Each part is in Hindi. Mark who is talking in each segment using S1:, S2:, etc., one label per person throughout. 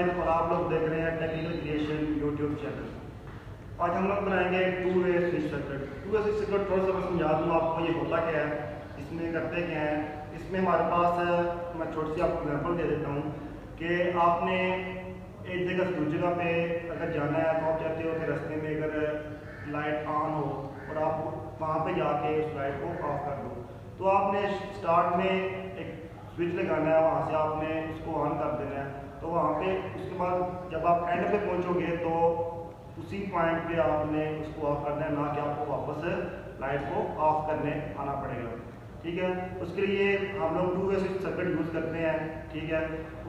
S1: जावेद और आप लोग देख रहे हैं टेक्निकल क्रिएशन यूट्यूब चैनल। आज हम लोग बनाएंगे two way switch circuit. Two way switch circuit थोड़ा सा मैं समझा दूँ आपको ये होता क्या है, इसमें करते क्या है। इसमें हमारे पास मैं छोटी सी आपको एग्जाम्पल दे देता हूँ कि आपने एक जगह से दूसरी जगह पे अगर जाना है तो आप चाहते हो कि रास्ते में अगर लाइट ऑन हो और आप वहाँ पे जाके उस लाइट को ऑफ कर दो, तो आपने स्टार्ट में एक स्विच लगाना है, वहाँ से आपने उसको ऑन कर देना है। तो वहाँ पे उसके बाद जब आप एंड पे पहुँचोगे तो उसी पॉइंट पे आपने उसको ऑफ करना है, ना कि आपको वापस लाइट को ऑफ करने आना पड़ेगा। ठीक है, उसके लिए हम लोग two way switch circuit use करते हैं। ठीक है,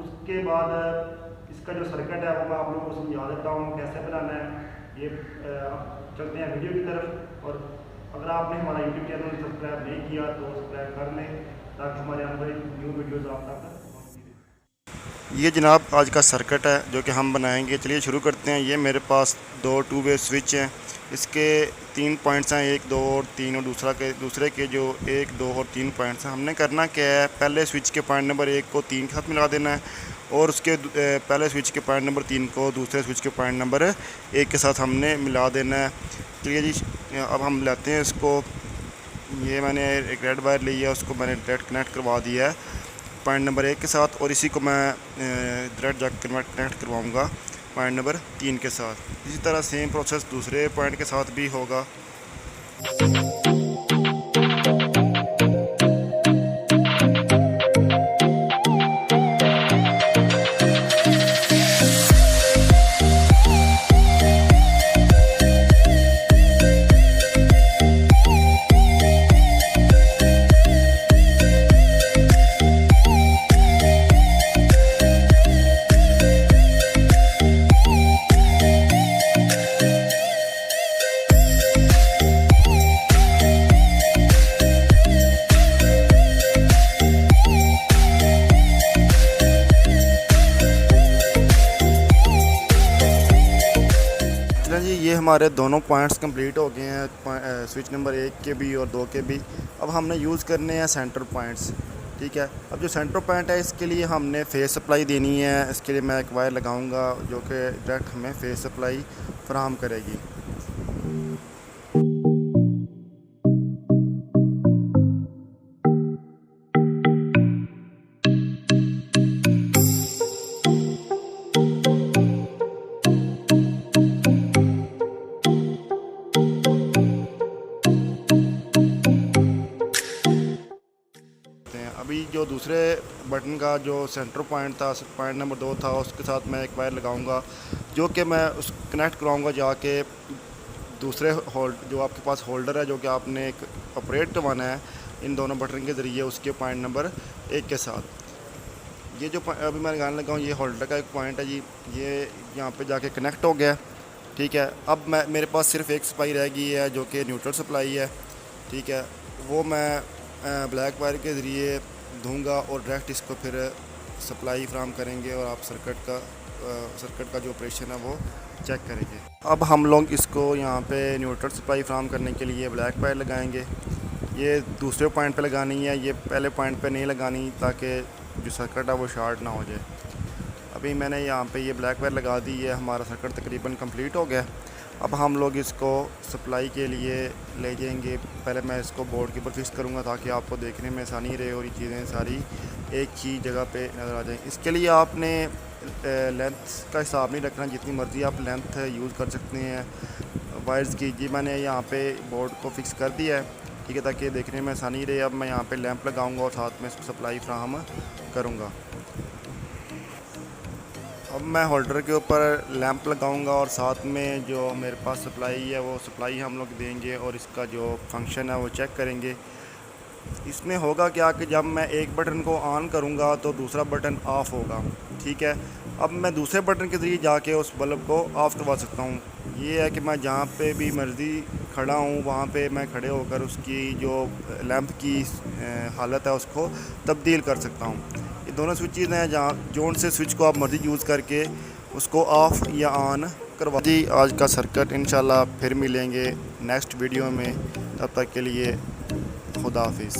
S1: उसके बाद इसका जो सर्किट है वो मैं आप लोगों को समझा देता हूँ कैसे बनाना है। ये अब चलते हैं वीडियो की तरफ। और अगर आपने हमारा यूट्यूब चैनल सब्सक्राइब नहीं किया तो सब्सक्राइब कर लें ताकि हमारे आने वाली न्यू वीडियोज़ आप तक।
S2: ये जनाब आज का सर्किट है जो कि हम बनाएंगे। चलिए शुरू करते हैं। ये मेरे पास दो टू वे स्विच हैं, इसके 3 पॉइंट्स हैं, 1, 2 और 3, और दूसरे के जो 1, 2 और 3 पॉइंट्स हैं। हमने करना क्या है, पहले स्विच के पॉइंट नंबर 1 को 3 के साथ मिला देना है और उसके पहले स्विच के पॉइंट नंबर 3 को दूसरे स्विच के पॉइंट नंबर 1 के साथ हमने मिला देना है। चलिए जी, अब हम मिलाते हैं इसको। ये मैंने एक रेड वायर ली है, उसको मैंने डायरेक्ट कनेक्ट करवा दिया है पॉइंट नंबर 1 के साथ, और इसी को मैं डायरेक्ट जाकर कनेक्ट करवाऊँगा पॉइंट नंबर 3 के साथ। इसी तरह सेम प्रोसेस दूसरे पॉइंट के साथ भी होगा। जी, ये हमारे दोनों पॉइंट्स कंप्लीट हो गए हैं, स्विच नंबर 1 के भी और 2 के भी। अब हमने यूज़ करने हैं सेंटर पॉइंट्स। ठीक है, अब जो सेंटर पॉइंट है इसके लिए हमने फेस सप्लाई देनी है। इसके लिए मैं एक वायर लगाऊंगा जो कि डायरेक्ट हमें फेस सप्लाई फराहम करेगी। अभी जो दूसरे बटन का जो सेंटर पॉइंट था, पॉइंट नंबर 2 था, उसके साथ मैं एक वायर लगाऊंगा जो कि मैं उस कनेक्ट कराऊंगा जाके दूसरे होल्ड जो आपके पास होल्डर है जो कि आपने एक ऑपरेट करवाना है इन दोनों बटन के ज़रिए, उसके पॉइंट नंबर 1 के साथ। ये जो अभी मैं लगाने लगा हूँ ये होल्डर का एक पॉइंट है जी, ये यहाँ पे जाके कनेक्ट हो गया। ठीक है, अब मेरे पास सिर्फ एक सप्लाई रह गई है जो कि न्यूट्रल सप्लाई है। ठीक है, वो मैं ब्लैक वायर के ज़रिए दूंगा और डायरेक्ट इसको फिर सप्लाई फ्राहम करेंगे और आप सर्किट का जो ऑपरेशन है वो चेक करेंगे। अब हम लोग इसको यहाँ पे न्यूट्रल सप्लाई फ्राहम करने के लिए ब्लैक वायर लगाएंगे। ये दूसरे पॉइंट पे लगानी है, ये पहले पॉइंट पे नहीं लगानी ताकि जो सर्किट है वो शार्ट ना हो जाए। अभी मैंने यहाँ पे ये ब्लैक वायर लगा दी है, हमारा सर्किट तकरीबन कंप्लीट हो गया। अब हम लोग इसको सप्लाई के लिए ले जाएंगे। पहले मैं इसको बोर्ड के ऊपर फिक्स करूँगा ताकि आपको देखने में आसानी रहे और ये चीज़ें सारी एक ही जगह पे नज़र आ जाएं। इसके लिए आपने लेंथ का हिसाब नहीं रखना, जितनी मर्ज़ी आप लेंथ यूज़ कर सकते हैं वायर्स की। जी मैंने यहाँ पे बोर्ड को फिक्स कर दिया है, ठीक है, ताकि देखने में आसानी रहे। अब मैं यहाँ पे लैंप लगाऊँगा और साथ में इसको सप्लाई फ्राहम करूँगा। अब मैं होल्डर के ऊपर लैंप लगाऊंगा और साथ में जो मेरे पास सप्लाई है वो सप्लाई हम लोग देंगे और इसका जो फंक्शन है वो चेक करेंगे। इसमें होगा क्या कि जब मैं एक बटन को ऑन करूंगा तो दूसरा बटन ऑफ़ होगा। ठीक है, अब मैं दूसरे बटन के ज़रिए जाके उस बल्ब को ऑफ़ करवा सकता हूँ। ये है कि मैं जहाँ पे भी मर्ज़ी खड़ा हूँ वहाँ पे मैं खड़े होकर उसकी जो लैंप की हालत है उसको तब्दील कर सकता हूँ। ये दोनों स्विचेस हैं जहाँ जोन से स्विच को आप मर्ज़ी यूज़ करके उसको ऑफ़ या ऑन करवा दी। आज का सर्किट इंशाल्लाह फिर मिलेंगे नेक्स्ट वीडियो में, तब तक के लिए खुदा हाफिज़।